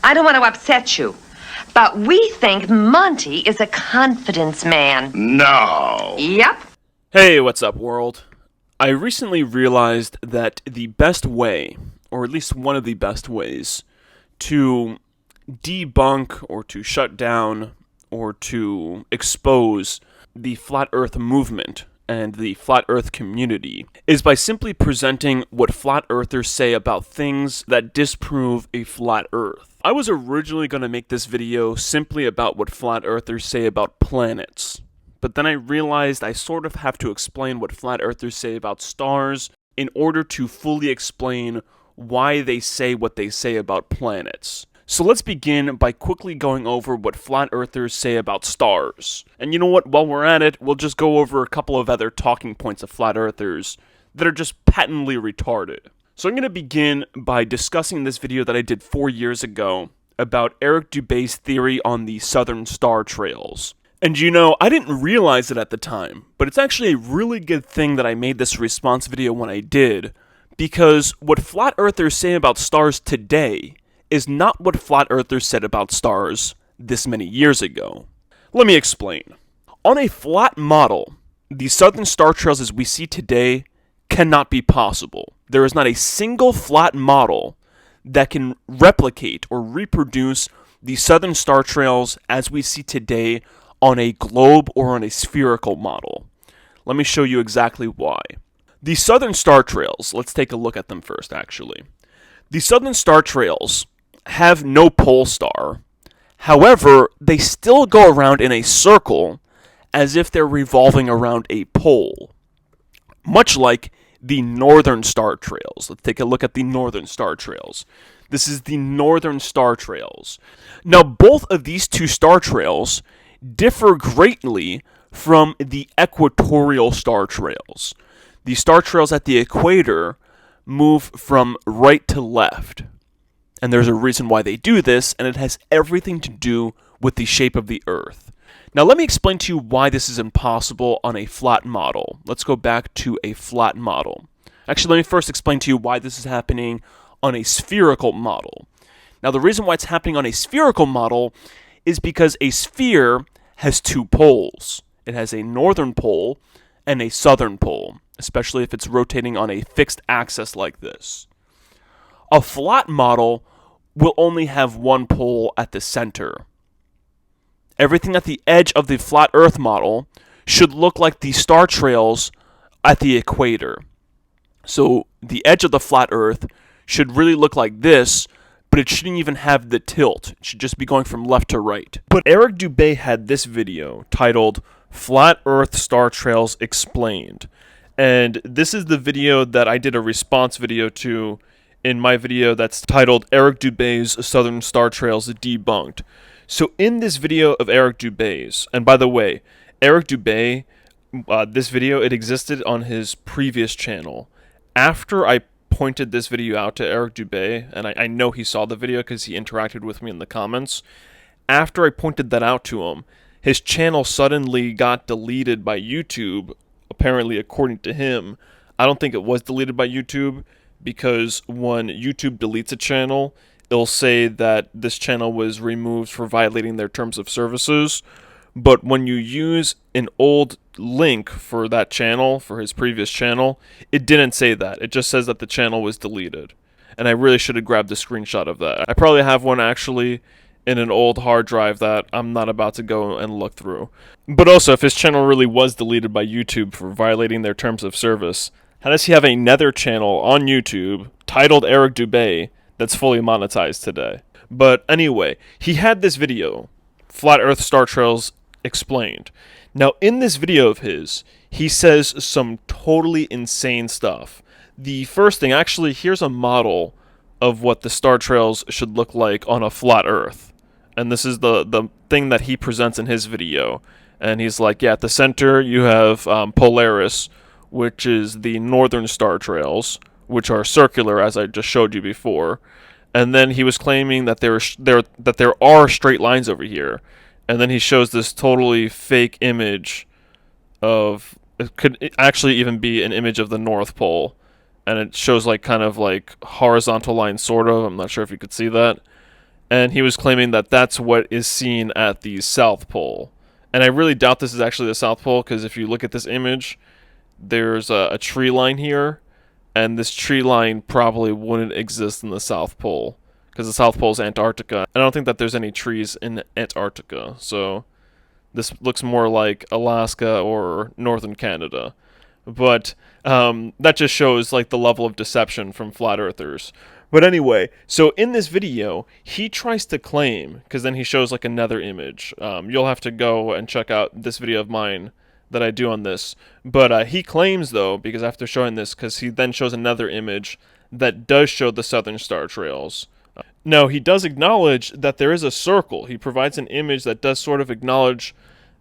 I don't want to upset you, but we think Monty is a confidence man. No. Yep. Hey, what's up, world? I recently realized that the best way, or at least one of the best ways, to debunk or to shut down or to expose the Flat Earth movement and the Flat Earth community is by simply presenting what Flat Earthers say about things that disprove a Flat Earth. I was originally going to make this video simply about what Flat Earthers say about planets, but then I realized I sort of have to explain what Flat Earthers say about stars in order to fully explain why they say what they say about planets. So let's begin by quickly going over what Flat Earthers say about stars. And you know what, while we're at it, we'll just go over a couple of other talking points of Flat Earthers that are just patently retarded. So I'm going to begin by discussing this video that I did 4 years ago about Eric Dubay's theory on the southern star trails. And you know, I didn't realize it at the time, but it's actually a really good thing that I made this response video when I did, because what Flat Earthers say about stars today is not what Flat Earthers said about stars this many years ago. Let me explain. On a flat model, the southern star trails as we see today cannot be possible. There is not a single flat model that can replicate or reproduce the southern star trails as we see today on a globe or on a spherical model. Let me show you exactly why. The southern star trails, let's take a look at them first actually. The southern star trails have no pole star. However, they still go around in a circle as if they're revolving around a pole. Much like the northern star trails. Let's take a look at the northern star trails. This is the northern star trails. Now, both of these two star trails differ greatly from the equatorial star trails. The star trails at the equator move from right to left. And there's a reason why they do this, and it has everything to do with the shape of the Earth. Now let me explain to you why this is impossible on a flat model. Let's go back to a flat model. Actually, let me first explain to you why this is happening on a spherical model. Now the reason why it's happening on a spherical model is because a sphere has two poles. It has a northern pole and a southern pole, especially if it's rotating on a fixed axis like this. A flat model will only have one pole at the center. Everything at the edge of the flat Earth model should look like the star trails at the equator. So the edge of the flat Earth should really look like this, but it shouldn't even have the tilt. It should just be going from left to right. But Eric Dubay had this video titled Flat Earth Star Trails Explained. And this is the video that I did a response video to in my video that's titled Eric Dubay's Southern Star Trails Debunked. So in this video of Eric Dubay's, and by the way, Eric Dubay, this video, it existed on his previous channel. After I pointed this video out to Eric Dubay, and I know he saw the video because he interacted with me in the comments, after I pointed that out to him, his channel suddenly got deleted by YouTube, apparently according to him. I don't think it was deleted by YouTube, because when YouTube deletes a channel, it'll say that this channel was removed for violating their terms of services. But when you use an old link for that channel, for his previous channel, it didn't say that. It just says that the channel was deleted. And I really should have grabbed a screenshot of that. I probably have one actually in an old hard drive that I'm not about to go and look through. But also, if his channel really was deleted by YouTube for violating their terms of service, how does he have another channel on YouTube titled Eric Dubay that's fully monetized today? But anyway, he had this video, Flat Earth Star Trails Explained. Now, in this video of his, he says some totally insane stuff. The first thing, actually, here's a model of what the star trails should look like on a flat Earth. And this is the thing that he presents in his video. And he's like, yeah, at the center you have Polaris, which is the northern star trails, which are circular, as I just showed you before. And then he was claiming that there are straight lines over here. And then he shows this totally fake image of, it could actually even be an image of the North Pole. And it shows like kind of like horizontal lines, sort of. I'm not sure if you could see that. and he was claiming that that's what is seen at the South Pole. And I really doubt this is actually the South Pole, because if you look at this image, there's a tree line here, and this tree line probably wouldn't exist in the South Pole, because the South Pole is Antarctica. I don't think that there's any trees in Antarctica, so this looks more like Alaska or northern Canada. But that just shows like the level of deception from flat earthers. But anyway, so in this video, he tries to claim, because then he shows like another image. You'll have to go and check out this video of mine that I do on this. But he claims, though, because after showing this, because he then shows another image that does show the Southern Star Trails. Now, he does acknowledge that there is a circle. He provides an image that does sort of acknowledge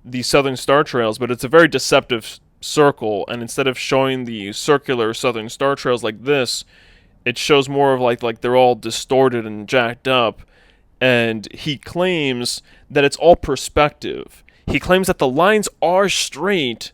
the Southern Star Trails, but it's a very deceptive circle, and instead of showing the circular Southern Star Trails like this, it shows more of like they're all distorted and jacked up, and he claims that it's all perspective. He claims that the lines are straight,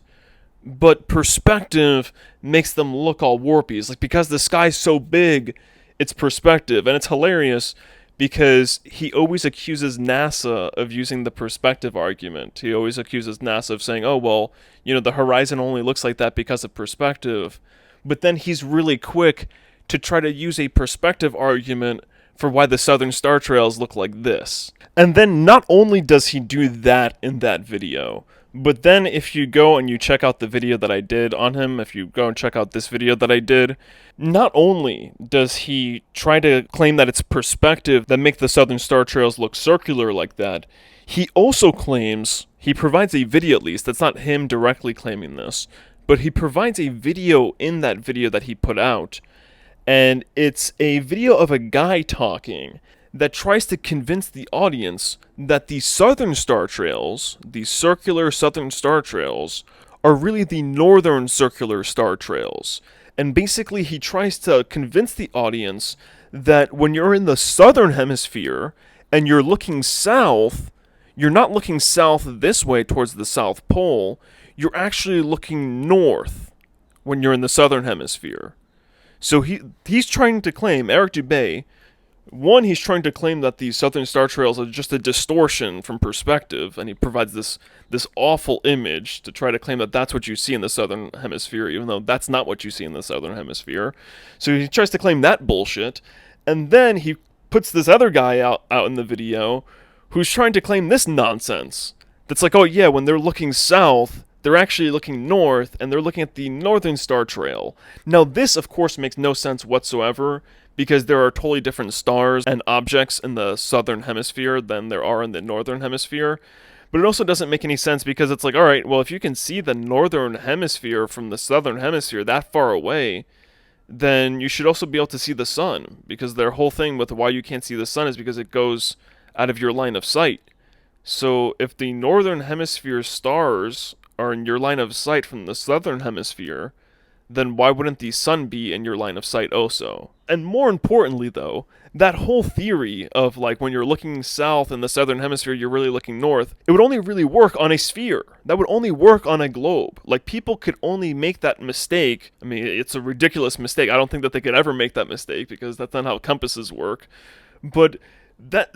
but perspective makes them look all warpy. It's like because the sky's so big, it's perspective, and it's hilarious because he always accuses NASA of using the perspective argument. He always accuses NASA of saying, oh, well, the horizon only looks like that because of perspective. But then he's really quick to try to use a perspective argument for why the Southern Star Trails look like this. And then not only does he do that in that video, but then if you go and you check out the video that I did on him, if you go and check out this video that I did, not only does he try to claim that it's perspective that make the Southern Star Trails look circular like that, he also claims, he provides a video at least, that's not him directly claiming this, but he provides a video in that video that he put out, and it's a video of a guy talking that tries to convince the audience that the Southern Star Trails, the circular Southern Star Trails, are really the Northern Circular Star Trails. And basically he tries to convince the audience that when you're in the Southern Hemisphere and you're looking south, you're not looking south this way towards the South Pole, you're actually looking north when you're in the Southern Hemisphere. So he's trying to claim, Eric Dubay, one, he's trying to claim that the Southern Star Trails are just a distortion from perspective, and he provides this awful image to try to claim that that's what you see in the Southern Hemisphere, even though that's not what you see in the Southern Hemisphere. So he tries to claim that bullshit, and then he puts this other guy out in the video who's trying to claim this nonsense. That's like, oh yeah, when they're looking south, they're actually looking north, and they're looking at the Northern Star Trail. Now, this, of course, makes no sense whatsoever, because there are totally different stars and objects in the Southern Hemisphere than there are in the Northern Hemisphere. But it also doesn't make any sense, because it's like, alright, well, if you can see the Northern Hemisphere from the Southern Hemisphere that far away, then you should also be able to see the sun, because their whole thing with why you can't see the sun is because it goes out of your line of sight. So if the Northern Hemisphere stars are in your line of sight from the Southern Hemisphere, then why wouldn't the sun be in your line of sight also? And more importantly, though, that whole theory of like when you're looking south in the Southern Hemisphere, you're really looking north, it would only really work on a sphere. That would only work on a globe. Like, people could only make that mistake. I mean, it's a ridiculous mistake. I don't think that they could ever make that mistake, because that's not how compasses work. But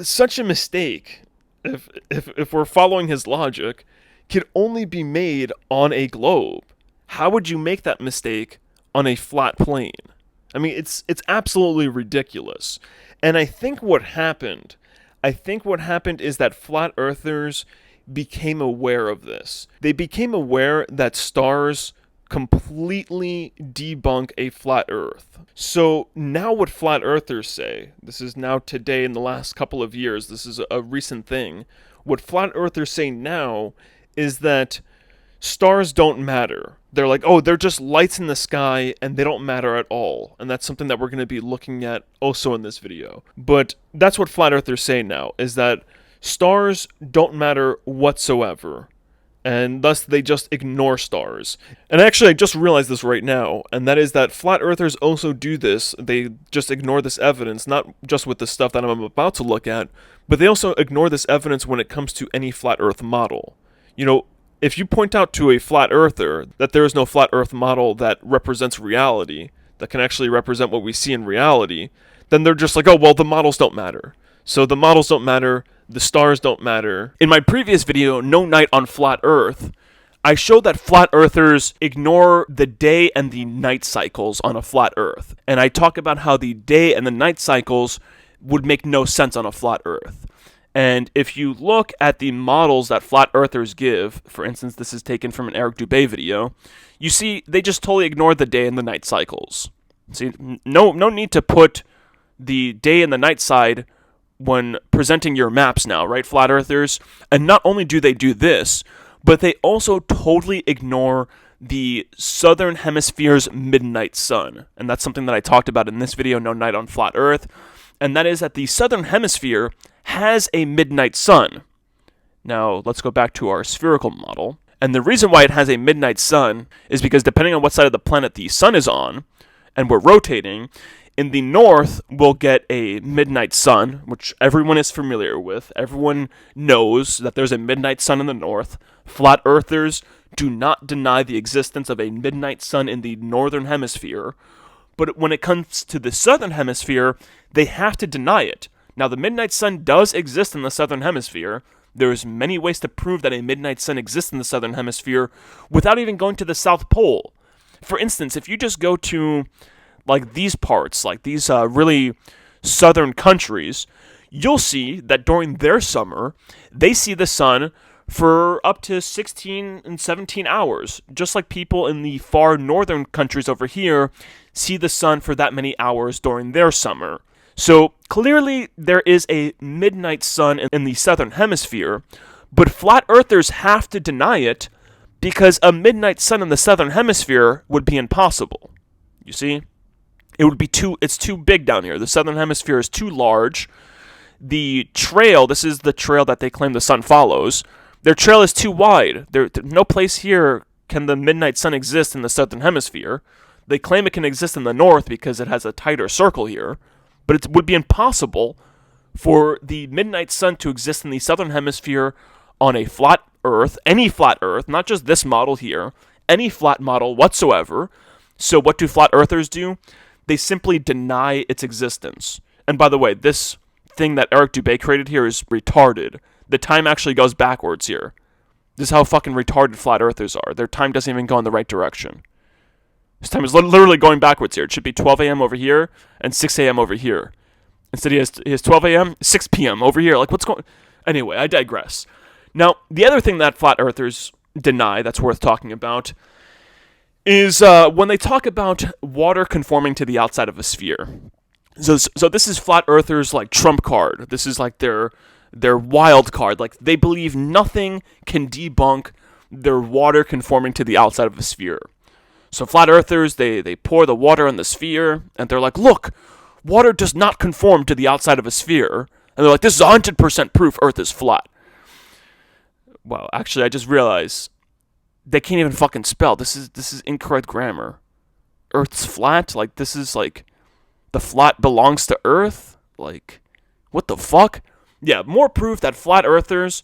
such a mistake, if we're following his logic, could only be made on a globe. How would you make that mistake on a flat plane? I mean, it's absolutely ridiculous. And I think what happened is that flat earthers became aware of this. They became aware that stars completely debunk a flat earth. So now what flat earthers say, this is now today in the last couple of years, this is a recent thing, what flat earthers say now is that stars don't matter. They're like, oh, they're just lights in the sky and they don't matter at all. And that's something that we're going to be looking at also in this video. But that's what flat earthers say now, is that stars don't matter whatsoever. And thus they just ignore stars. And actually, I just realized this right now, and that is that flat earthers also do this. They just ignore this evidence, not just with the stuff that I'm about to look at, but they also ignore this evidence when it comes to any flat earth model. You know, if you point out to a flat earther that there is no flat earth model that represents reality, that can actually represent what we see in reality, then they're just like, oh, well, the models don't matter. So the models don't matter, the stars don't matter. In my previous video, No Night on Flat Earth, I showed that flat earthers ignore the day and the night cycles on a flat earth. And I talk about how the day and the night cycles would make no sense on a flat earth. And if you look at the models that flat earthers give, for instance, this is taken from an Eric Dubay video, you see they just totally ignore the day and the night cycles. See, no need to put the day and the night side when presenting your maps now, right, flat earthers? And not only do they do this, but they also totally ignore the southern hemisphere's midnight sun. And that's something that I talked about in this video, No Night on Flat Earth. And that is that the southern hemisphere has a midnight sun. Now, let's go back to our spherical model. And the reason why it has a midnight sun is because depending on what side of the planet the sun is on, and we're rotating, in the north, we'll get a midnight sun, which everyone is familiar with. Everyone knows that there's a midnight sun in the north. Flat earthers do not deny the existence of a midnight sun in the northern hemisphere. But when it comes to the southern hemisphere, they have to deny it. Now, the midnight sun does exist in the southern hemisphere. There's many ways to prove that a midnight sun exists in the southern hemisphere without even going to the South Pole. For instance, if you just go to like these parts, like these really southern countries, you'll see that during their summer, they see the sun for up to 16 and 17 hours, just like people in the far northern countries over here see the sun for that many hours during their summer. So clearly there is a midnight sun in the southern hemisphere, but flat earthers have to deny it because a midnight sun in the southern hemisphere would be impossible. You see? It's too big down here. The southern hemisphere is too large. The trail, this is the trail that they claim the sun follows. Their trail is too wide. No place here can the midnight sun exist in the southern hemisphere. They claim it can exist in the north because it has a tighter circle here. But it would be impossible for the midnight sun to exist in the southern hemisphere on a flat earth, any flat earth, not just this model here, any flat model whatsoever. So what do flat earthers do? They simply deny its existence. And by the way, this thing that Eric Dubay created here is retarded. The time actually goes backwards here. This is how fucking retarded flat earthers are. Their time doesn't even go in the right direction. His time is literally going backwards here. It should be 12 a.m. over here and 6 a.m. over here. Instead, he has 12 a.m., 6 p.m. over here. Like, what's going... Anyway, I digress. Now, the other thing that flat earthers deny that's worth talking about is when they talk about water conforming to the outside of a sphere. So this is flat earthers' like trump card. This is like their wild card. Like, they believe nothing can debunk their water conforming to the outside of a sphere. So flat earthers, they pour the water on the sphere, and they're like, look, water does not conform to the outside of a sphere. And they're like, this is 100% proof Earth is flat. Well, actually, I just realized they can't even fucking spell. This is incorrect grammar. Earth's flat? Like, this is like, the flat belongs to Earth? Like, what the fuck? Yeah, more proof that flat earthers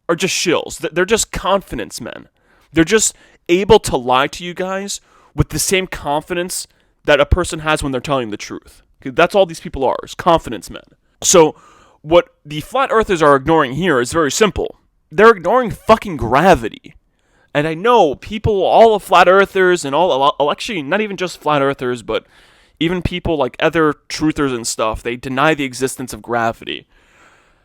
are just shills. They're just confidence men. They're just able to lie to you guys with the same confidence that a person has when they're telling the truth. Okay, that's all these people are, is confidence men. So, what the flat earthers are ignoring here is very simple. They're ignoring fucking gravity. And I know people, all of flat earthers and actually not even just flat earthers, but even people like other truthers and stuff, they deny the existence of gravity.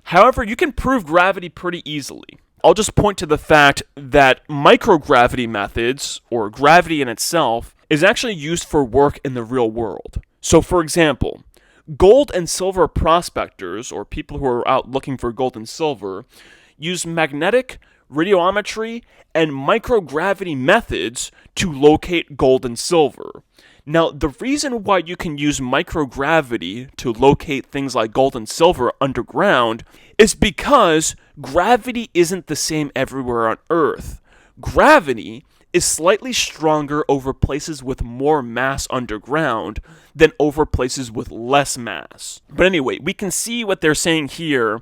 However, you can prove gravity pretty easily. I'll just point to the fact that microgravity methods, or gravity in itself, is actually used for work in the real world. So, for example, gold and silver prospectors, or people who are out looking for gold and silver, use magnetic, radiometry, and microgravity methods to locate gold and silver. Now, the reason why you can use microgravity to locate things like gold and silver underground is because gravity isn't the same everywhere on Earth. Gravity is slightly stronger over places with more mass underground than over places with less mass. But anyway, we can see what they're saying here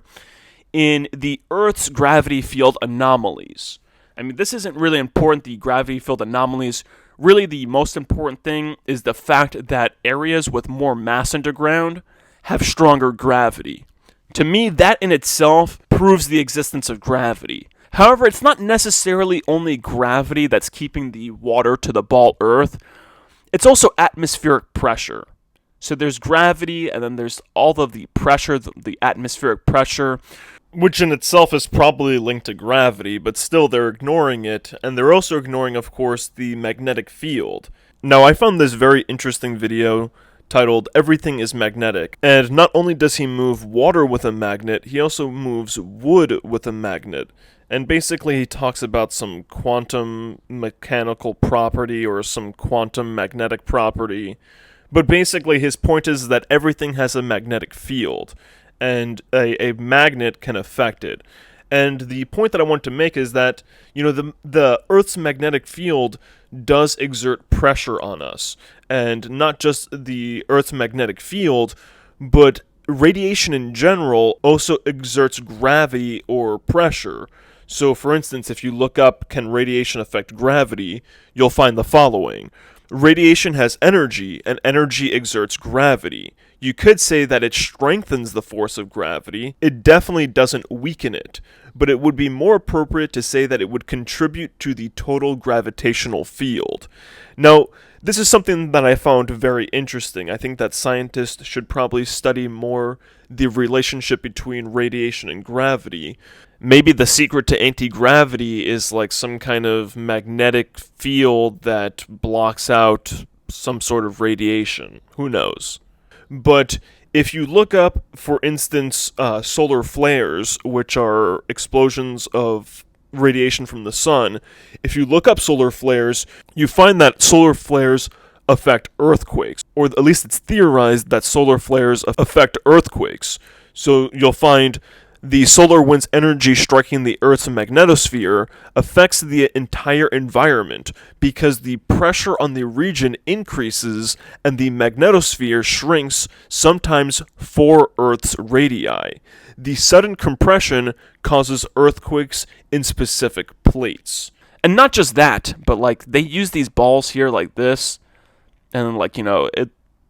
in the Earth's gravity field anomalies. I mean, this isn't really important, the gravity field anomalies. Really, the most important thing is the fact that areas with more mass underground have stronger gravity. To me, that in itself proves the existence of gravity. However, it's not necessarily only gravity that's keeping the water to the ball Earth. It's also atmospheric pressure. So there's gravity, and then there's all of the pressure, the atmospheric pressure, which in itself is probably linked to gravity, but still they're ignoring it, and they're also ignoring, of course, the magnetic field. Now, I found this very interesting video titled "Everything is Magnetic," and not only does he move water with a magnet, he also moves wood with a magnet. And basically he talks about some quantum mechanical property or some quantum magnetic property. But basically his point is that everything has a magnetic field, and a magnet can affect it. And the point that I want to make is that, the Earth's magnetic field does exert pressure on us. And not just the Earth's magnetic field, but radiation in general also exerts gravity or pressure. So, for instance, if you look up, can radiation affect gravity, you'll find the following. Radiation has energy, and energy exerts gravity. You could say that it strengthens the force of gravity. It definitely doesn't weaken it, but it would be more appropriate to say that it would contribute to the total gravitational field. Now, this is something that I found very interesting. I think that scientists should probably study more the relationship between radiation and gravity. Maybe the secret to anti-gravity is like some kind of magnetic field that blocks out some sort of radiation. Who knows? But if you look up, for instance, solar flares, which are explosions of radiation from the sun, if you look up solar flares, you find that solar flares affect earthquakes, or at least it's theorized that solar flares affect earthquakes. So you'll find the solar wind's energy striking the Earth's magnetosphere affects the entire environment because the pressure on the region increases and the magnetosphere shrinks, sometimes 4 Earth's radii. The sudden compression causes earthquakes in specific plates. And not just that, but they use these balls here like this, and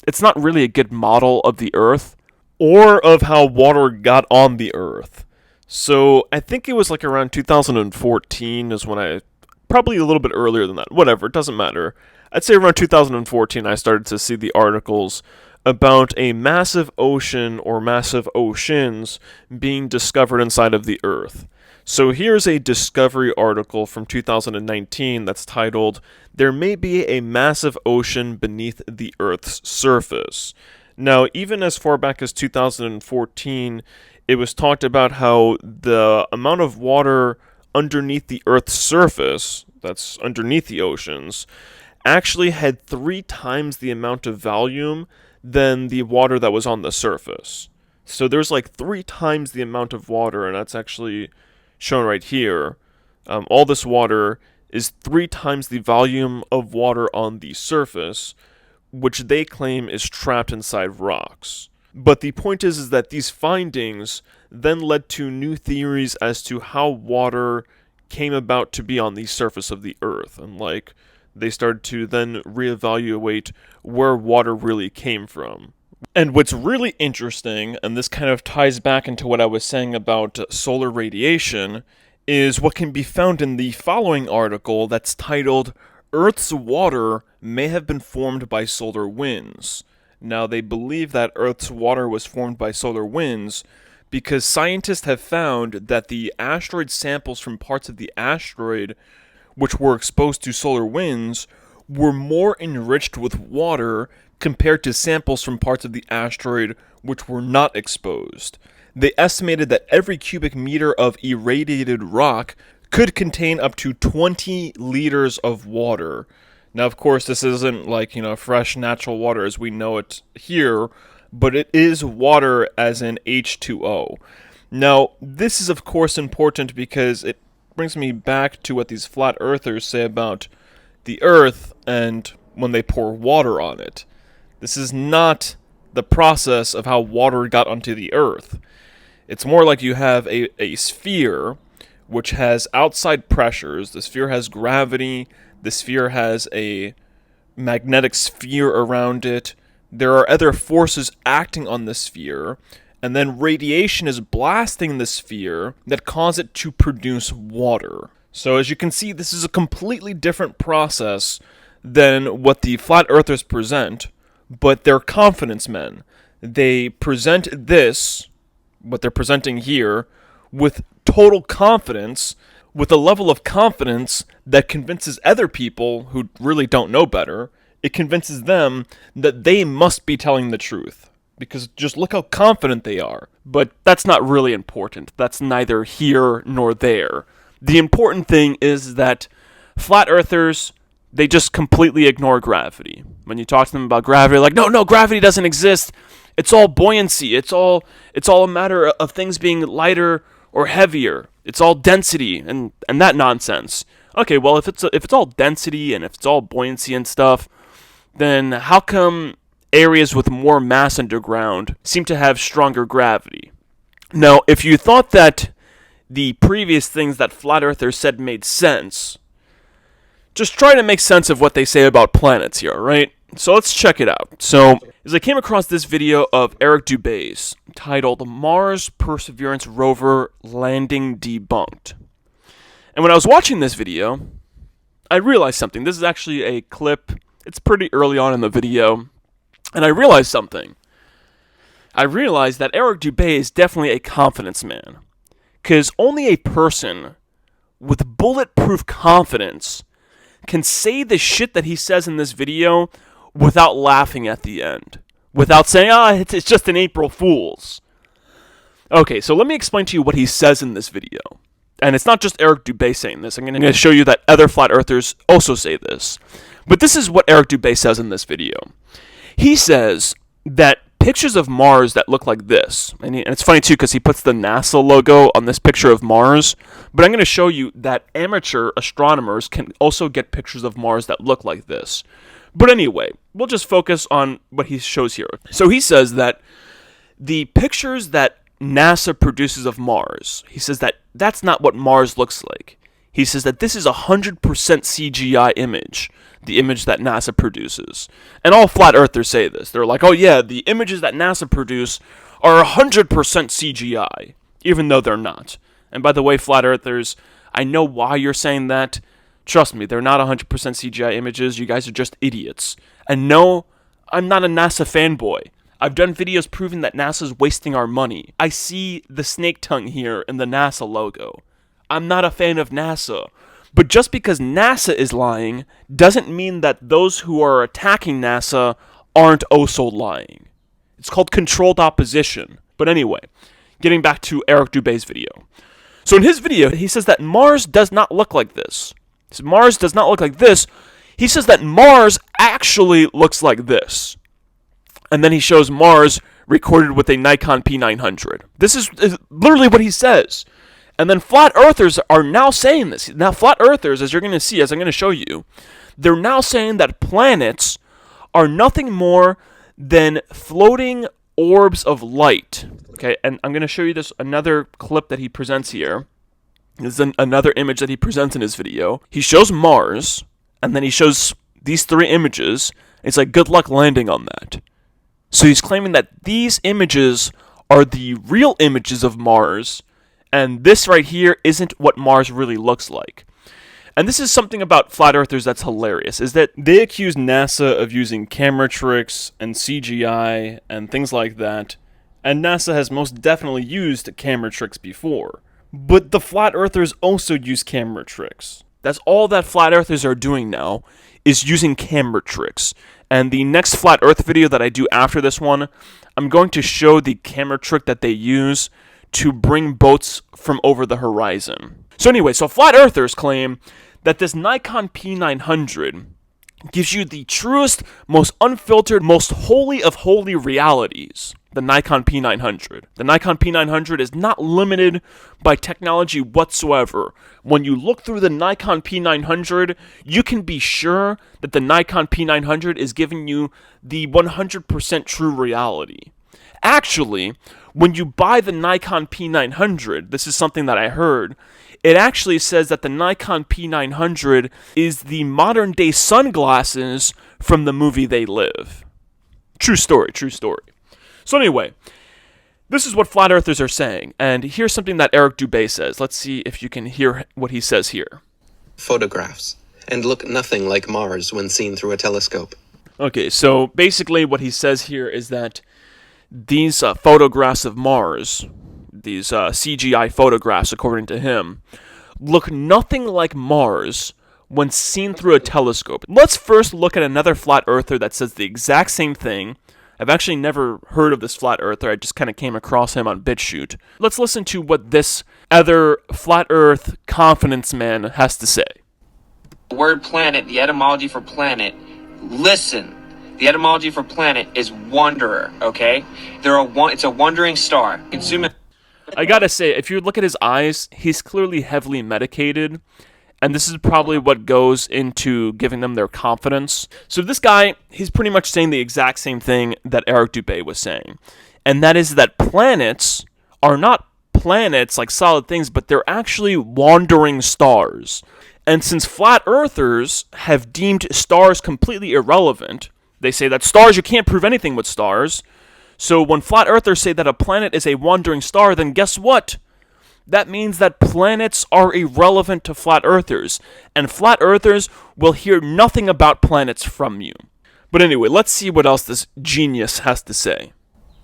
it's not really a good model of the Earth or of how water got on the Earth. So I think it was around 2014 is when probably a little bit earlier than that, whatever, it doesn't matter. I'd say around 2014 I started to see the articles about a massive ocean or massive oceans being discovered inside of the Earth. So here's a Discovery article from 2019 that's titled, "There May Be a Massive Ocean Beneath the Earth's Surface." Now, even as far back as 2014, it was talked about how the amount of water underneath the Earth's surface, that's underneath the oceans, actually had 3 times the amount of volume than the water that was on the surface. So there's 3 times the amount of water, and that's actually shown right here. All this water is 3 times the volume of water on the surface, which they claim is trapped inside rocks. But the point is that these findings then led to new theories as to how water came about to be on the surface of the Earth, and they started to then reevaluate where water really came from. And what's really interesting, and this kind of ties back into what I was saying about solar radiation, is what can be found in the following article that's titled, "Earth's Water May Have Been Formed by Solar Winds." Now, they believe that Earth's water was formed by solar winds because scientists have found that the asteroid samples from parts of the asteroid which were exposed to solar winds were more enriched with water compared to samples from parts of the asteroid which were not exposed. They estimated that every cubic meter of irradiated rock could contain up to 20 liters of water. Now, of course, this isn't fresh natural water as we know it here, but it is water as in H2O. Now, this is of course important because it brings me back to what these flat earthers say about the Earth and when they pour water on it. This is not the process of how water got onto the Earth. It's more like you have a sphere which has outside pressures. The sphere has gravity. The sphere has a magnetic sphere around it. There are other forces acting on the sphere, and then radiation is blasting the sphere that causes it to produce water. So as you can see, this is a completely different process than what the flat earthers present, but they're confidence men. They present this, what they're presenting here, with total confidence, with a level of confidence that convinces other people who really don't know better. It convinces them that they must be telling the truth, because just look how confident they are. But that's not really important. That's neither here nor there. The important thing is that flat earthers, they just completely ignore gravity. When you talk to them about gravity, like, no, gravity doesn't exist. It's all buoyancy. It's all a matter of things being lighter or heavier. It's all density and that nonsense. Okay, well, if it's all density and if it's all buoyancy and stuff, then how come areas with more mass underground seem to have stronger gravity? Now, if you thought that the previous things that flat earthers said made sense, just try to make sense of what they say about planets here, right? So let's check it out. So, as I came across this video of Eric Dubay's titled Mars Perseverance Rover Landing Debunked. And when I was watching this video, I realized something. This is actually a clip. It's pretty early on in the video. And I realized something. I realized that Eric Dubay is definitely a confidence man. Because only a person with bulletproof confidence can say the shit that he says in this video without laughing at the end. Without saying, it's just an April Fool's. Okay, so let me explain to you what he says in this video. And it's not just Eric Dubay saying this. I'm going to show you that other flat earthers also say this. But this is what Eric Dubay says in this video. He says that pictures of Mars that look like this, and it's funny too because he puts the NASA logo on this picture of Mars, but I'm going to show you that amateur astronomers can also get pictures of Mars that look like this. But anyway, we'll just focus on what he shows here. So he says that the pictures that NASA produces of Mars, he says that that's not what Mars looks like. He says that this is a 100% CGI image, the image that NASA produces. And all flat earthers say this. They're like, oh yeah, the images that NASA produce are 100% CGI, even though they're not. And by the way, flat earthers, I know why you're saying that. Trust me, they're not 100% CGI images. You guys are just idiots. And no, I'm not a NASA fanboy. I've done videos proving that NASA's wasting our money. I see the snake tongue here in the NASA logo. I'm not a fan of NASA. But just because NASA is lying doesn't mean that those who are attacking NASA aren't also lying. It's called controlled opposition. But anyway, getting back to Eric Dubay's video. So in his video, he says that Mars does not look like this. So Mars does not look like this. He says that Mars actually looks like this. And then he shows Mars recorded with a Nikon P900. This is literally what he says. And then flat earthers are now saying this. Now flat earthers, as you're going to see, as I'm going to show you, they're now saying that planets are nothing more than floating orbs of light. Okay, and I'm going to show you this another clip that he presents here. This is another image that he presents in his video. He shows Mars, and then he shows these three images. And it's like, good luck landing on that. So he's claiming that these images are the real images of Mars, and this right here isn't what Mars really looks like. And this is something about flat earthers that's hilarious, is that they accuse NASA of using camera tricks and CGI and things like that, and NASA has most definitely used camera tricks before. But the flat earthers also use camera tricks. That's all that flat earthers are doing now, is using camera tricks. And the next flat earth video that I do after this one, I'm going to show the camera trick that they use to bring boats from over the horizon. So anyway, so flat earthers claim that this Nikon P900 gives you the truest, most unfiltered, most holy of holy realities. The Nikon P900. The Nikon P900 is not limited by technology whatsoever. When you look through the Nikon P900, you can be sure that the Nikon P900 is giving you the 100% true reality. Actually, when you buy the Nikon P900, this is something that I heard, it actually says that the Nikon P900 is the modern day sunglasses from the movie They Live. True story, true story. So anyway, This is what flat earthers are saying, and here's something that Eric Dubay says. Let's see if you can hear what he says here. Photographs, and look nothing like Mars when seen through a telescope. Okay, so basically what he says here is that these photographs of Mars, these CGI photographs, according to him, look nothing like Mars when seen through a telescope. Let's first look at another flat earther that says the exact same thing. I've actually never heard of this flat earther. I just kind of came across him on BitChute. Let's listen to what this other flat earth confidence man has to say. The word planet, the etymology for planet, listen. The etymology for planet is wanderer, okay? It's a wandering star. I gotta say, if you look at his eyes, he's clearly heavily medicated, and this is probably what goes into giving them their confidence. So this guy, he's pretty much saying the exact same thing that Eric Dubay was saying, and that is that planets are not planets like solid things, but they're actually wandering stars. And since flat earthers have deemed stars completely irrelevant, they say that stars, you can't prove anything with stars. So when flat earthers say that a planet is a wandering star, then guess what? That means that planets are irrelevant to flat earthers, and flat earthers will hear nothing about planets from you. But anyway, let's see what else this genius has to say.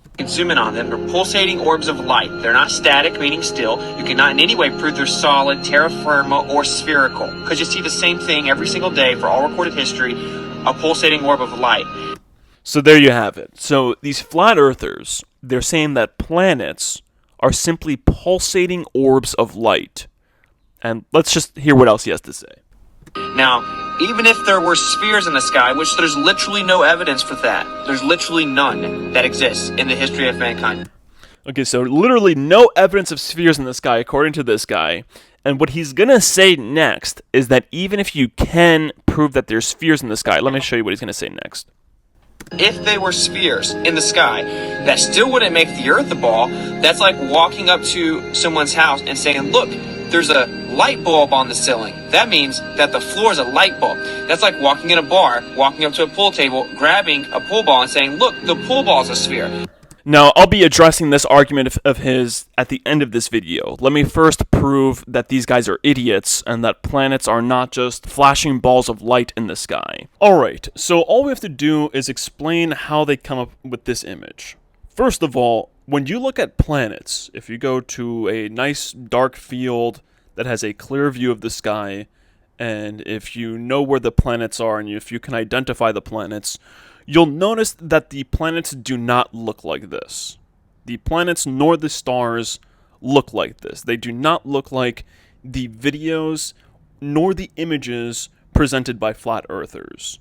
You can zoom in on them. They're pulsating orbs of light. They're not static, meaning still. You cannot in any way prove they're solid, terra firma, or spherical, because you see the same thing every single day for all recorded history, a pulsating orb of light. So there you have it. So these flat earthers, they're saying that planets are simply pulsating orbs of light. And let's just hear what else he has to say. Now, even if there were spheres in the sky, which there's literally no evidence for that, there's literally none that exists in the history of mankind. Okay, so literally no evidence of spheres in the sky, according to this guy. And what he's going to say next is that even if you can prove that there's spheres in the sky, let me show you what he's going to say next. If they were spheres in the sky, that still wouldn't make the Earth a ball. That's like walking up to someone's house and saying, look, there's a light bulb on the ceiling. That means that the floor is a light bulb. That's like walking in a bar, walking up to a pool table, grabbing a pool ball and saying, look, the pool ball is a sphere. Now, I'll be addressing this argument of his at the end of this video. Let me first prove that these guys are idiots and that planets are not just flashing balls of light in the sky. Alright, so all we have to do is explain how they come up with this image. First of all, when you look at planets, if you go to a nice dark field that has a clear view of the sky, and if you know where the planets are and if you can identify the planets, you'll notice that the planets do not look like this. The planets nor the stars look like this. They do not look like the videos nor the images presented by flat earthers.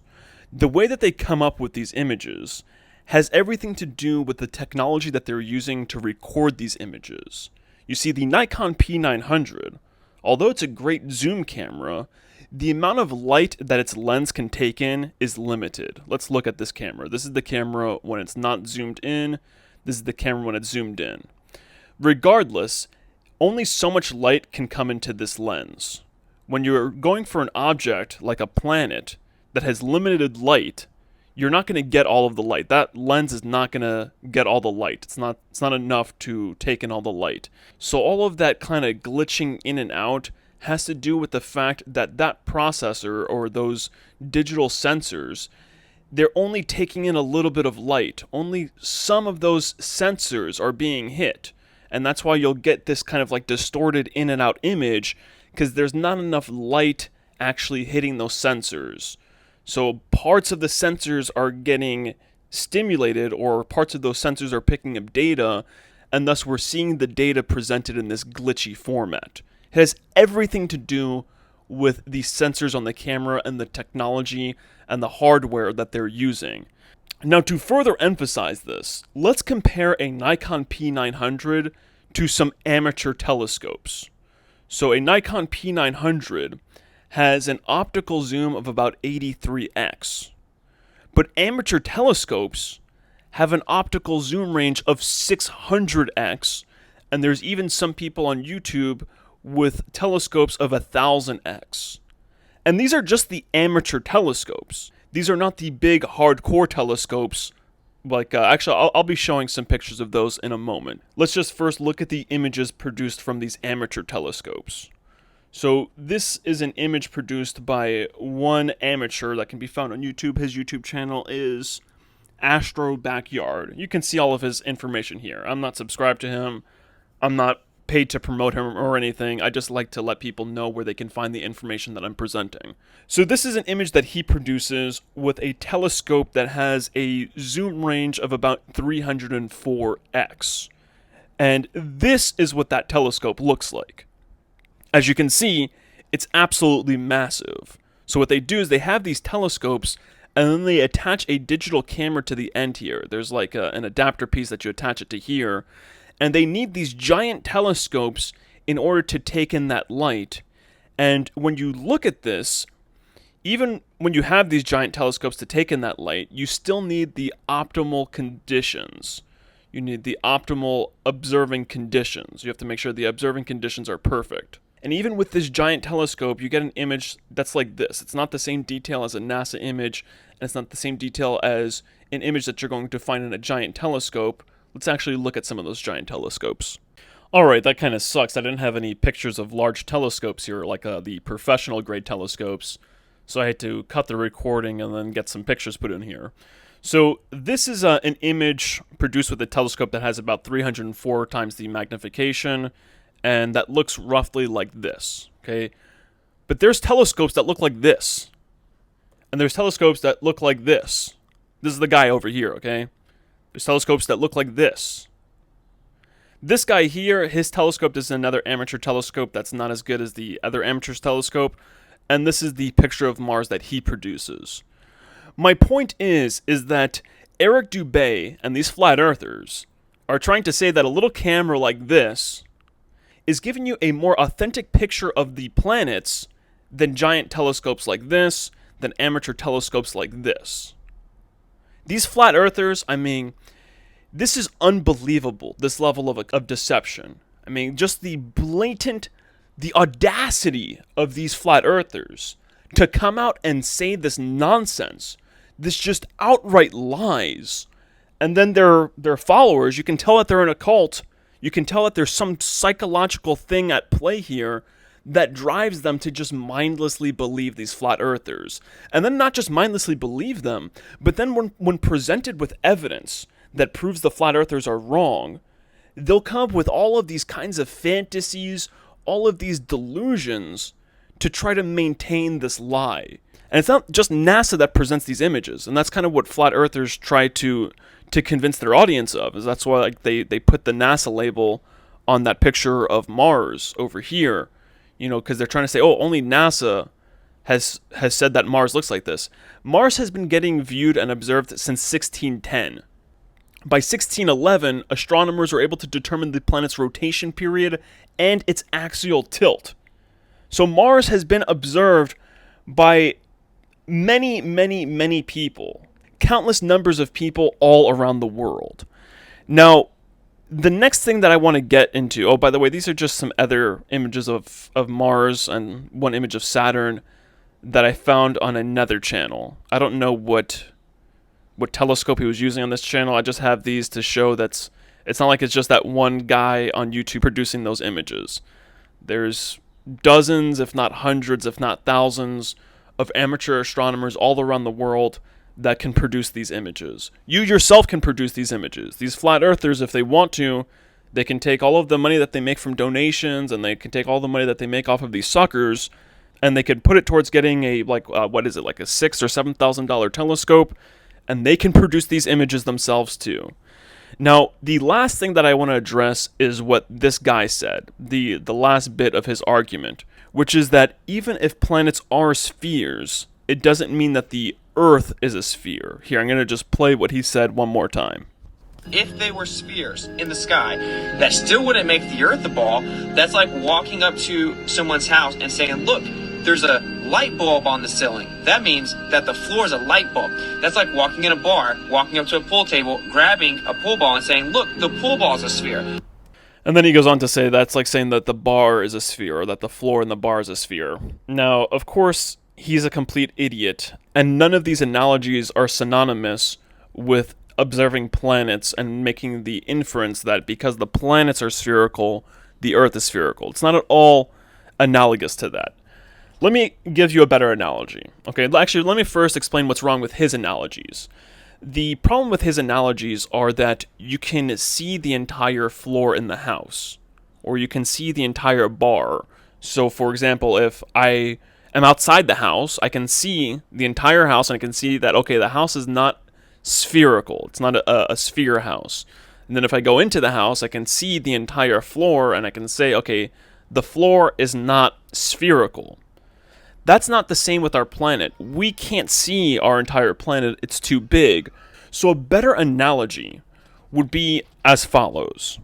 The way that they come up with these images has everything to do with the technology that they're using to record these images. You see, the Nikon P900, although it's a great zoom camera, the amount of light that its lens can take in is limited. Let's look at this camera. This is the camera when it's not zoomed in. This is the camera when it's zoomed in. Regardless, only so much light can come into this lens. When you're going for an object like a planet that has limited light, you're not going to get all of the light. That lens is not going to get all the light. It's not enough to take in all the light. So all of that kind of glitching in and out has to do with the fact that that processor or those digital sensors, they're only taking in a little bit of light. Only some of those sensors are being hit. And that's why you'll get this kind of like distorted in and out image, because there's not enough light actually hitting those sensors. So parts of the sensors are getting stimulated, or parts of those sensors are picking up data, and thus we're seeing the data presented in this glitchy format. It has everything to do with the sensors on the camera and the technology and the hardware that they're using. Now, to further emphasize this, let's compare a Nikon P900 to some amateur telescopes. So a Nikon P900 has an optical zoom of about 83x, but amateur telescopes have an optical zoom range of 600x, and there's even some people on YouTube with telescopes of 1000x. And these are just the amateur telescopes. These are not the big hardcore telescopes Actually, I'll be showing some pictures of those in a moment. Let's just first look at the images produced from these amateur telescopes. So this is an image produced by one amateur that can be found on YouTube. His YouTube channel is Astro Backyard. You can see all of his information here. I'm not subscribed to him. I'm not paid to promote him or anything. I just like to let people know where they can find the information that I'm presenting. So this is an image that he produces with a telescope that has a zoom range of about 304x. And this is what that telescope looks like. As you can see, it's absolutely massive. So what they do is they have these telescopes and then they attach a digital camera to the end here. There's like an adapter piece that you attach it to here. And they need these giant telescopes in order to take in that light. And when you look at this, even when you have these giant telescopes to take in that light, you still need the optimal conditions. You need the optimal observing conditions. You have to make sure the observing conditions are perfect. And even with this giant telescope, you get an image that's like this. It's not the same detail as a NASA image, and it's not the same detail as an image that you're going to find in a giant telescope. Let's actually look at some of those giant telescopes. Alright, that kind of sucks. I didn't have any pictures of large telescopes here, like the professional grade telescopes. So I had to cut the recording and then get some pictures put in here. So this is an image produced with a telescope that has about 304 times the magnification, and that looks roughly like this, okay? But there's telescopes that look like this. And there's telescopes that look like this. This is the guy over here, okay? There's telescopes that look like this. This guy here, his telescope is another amateur telescope that's not as good as the other amateur's telescope. And this is the picture of Mars that he produces. My point is that Eric Dubay and these flat earthers are trying to say that a little camera like this is giving you a more authentic picture of the planets than giant telescopes like this, than amateur telescopes like this. These flat earthers, I mean, this is unbelievable, this level of deception. I mean, just the audacity of these flat earthers to come out and say this nonsense, this just outright lies. And then their followers, you can tell that they're in a cult, you can tell that there's some psychological thing at play here that drives them to just mindlessly believe these flat earthers. And then not just mindlessly believe them, but then when presented with evidence that proves the flat earthers are wrong, they'll come up with all of these kinds of fantasies, all of these delusions to try to maintain this lie. And it's not just NASA that presents these images, and that's kind of what flat earthers try to convince their audience of. Is that's why like they put the NASA label on that picture of Mars over here. You know, because they're trying to say, oh, only NASA has said that Mars looks like this. Mars has been getting viewed and observed since 1610. By 1611, astronomers were able to determine the planet's rotation period and its axial tilt. So Mars has been observed by many, many, many people. Countless numbers of people all around the world. Now, the next thing that I want to get into, oh, by the way, these are just some other images of Mars and one image of Saturn that I found on another channel. I don't know what telescope he was using on this channel. I just have these to show that it's not like it's just that one guy on YouTube producing those images. There's dozens, if not hundreds, if not thousands of amateur astronomers all around the world that can produce these images. You yourself can produce these images. These flat earthers, if they want to, they can take all of the money that they make from donations, and they can take all the money that they make off of these suckers, and they could put it towards getting a, like a $6,000 or $7,000 telescope, and they can produce these images themselves too. Now, the last thing that I want to address is what this guy said, the last bit of his argument, which is that even if planets are spheres, it doesn't mean that the Earth is a sphere. Here, I'm going to just play what he said one more time. If they were spheres in the sky, that still wouldn't make the Earth a ball. That's like walking up to someone's house and saying, look, there's a light bulb on the ceiling. That means that the floor is a light bulb. That's like walking in a bar, walking up to a pool table, grabbing a pool ball and saying, look, the pool ball is a sphere. And then he goes on to say that's like saying that the bar is a sphere, or that the floor in the bar is a sphere. Now, of course, he's a complete idiot, and none of these analogies are synonymous with observing planets and making the inference that because the planets are spherical, the Earth is spherical. It's not at all analogous to that. Let me give you a better analogy. Okay, actually, let me first explain what's wrong with his analogies. The problem with his analogies are that you can see the entire floor in the house, or you can see the entire bar. So, for example, if I am outside the house, I can see the entire house, and I can see that, okay, the house is not spherical. It's not a sphere house. And then if I go into the house, I can see the entire floor, and I can say, okay, the floor is not spherical. That's not the same with our planet. We can't see our entire planet. It's too big. So a better analogy would be as follows.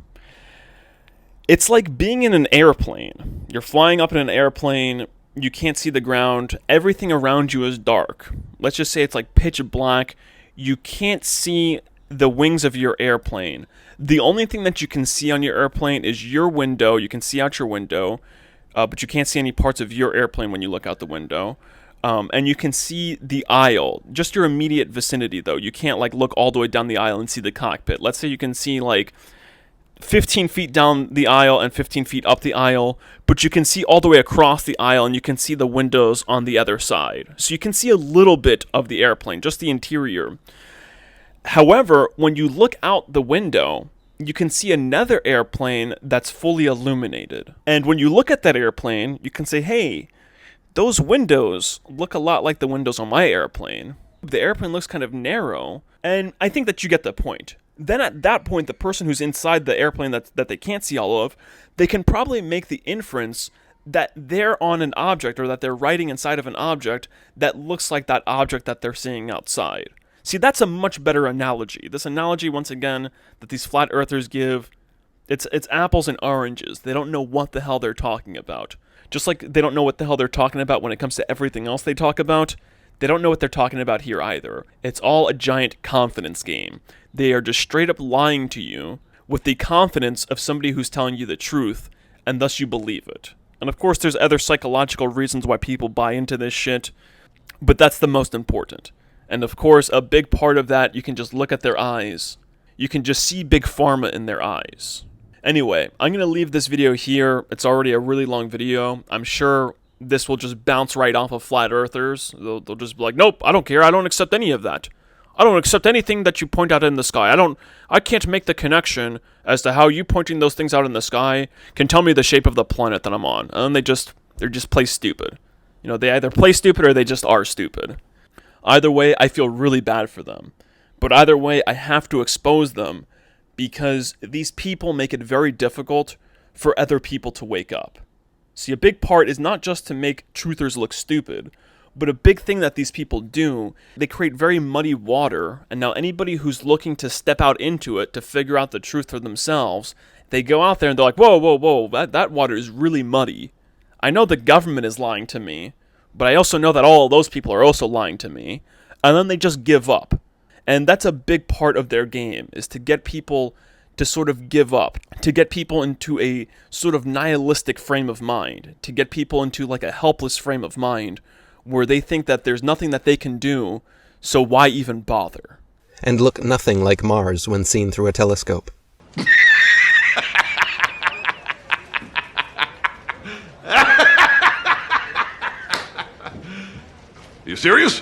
It's like being in an airplane. You're flying up in an airplane. You can't see the ground. Everything around you is dark. Let's just say it's like pitch black. You can't see the wings of your airplane. The only thing that you can see on your airplane is your window. You can see out your window. But you can't see any parts of your airplane when you look out the window. And you can see the aisle, just your immediate vicinity, though. You can't, like, look all the way down the aisle and see the cockpit. Let's say you can see, like, 15 feet down the aisle and 15 feet up the aisle, but you can see all the way across the aisle, and you can see the windows on the other side. So you can see a little bit of the airplane, just the interior. However, when you look out the window, you can see another airplane that's fully illuminated. And when you look at that airplane, you can say, hey, those windows look a lot like the windows on my airplane. The airplane looks kind of narrow, and I think that you get the point. Then at that point, the person who's inside the airplane that they can't see all of, they can probably make the inference that they're on an object, or that they're riding inside of an object that looks like that object that they're seeing outside. See, that's a much better analogy. This analogy, once again, that these flat earthers give, it's apples and oranges. They don't know what the hell they're talking about. Just like they don't know what the hell they're talking about when it comes to everything else they talk about, they don't know what they're talking about here either. It's all a giant confidence game. They are just straight up lying to you with the confidence of somebody who's telling you the truth, and thus you believe it. And of course, there's other psychological reasons why people buy into this shit, but that's the most important. And of course, a big part of that, you can just look at their eyes. You can just see Big Pharma in their eyes. Anyway, I'm going to leave this video here. It's already a really long video. I'm sure this will just bounce right off of flat earthers. They'll just be like, nope, I don't care. I don't accept any of that. I don't accept anything that you point out in the sky. I can't make the connection as to how you pointing those things out in the sky can tell me the shape of the planet that I'm on. And they're just play stupid. You know, they either play stupid or they just are stupid. Either way, I feel really bad for them. But either way, I have to expose them because these people make it very difficult for other people to wake up. See, a big part is not just to make truthers look stupid, but a big thing that these people do, they create very muddy water, and now anybody who's looking to step out into it to figure out the truth for themselves, they go out there and they're like, whoa, that water is really muddy. I know the government is lying to me, but I also know that all of those people are also lying to me, and then they just give up. And that's a big part of their game, is to get people to sort of give up, to get people into a sort of nihilistic frame of mind, to get people into like a helpless frame of mind, where they think that there's nothing that they can do, so why even bother? And look nothing like Mars when seen through a telescope. You serious?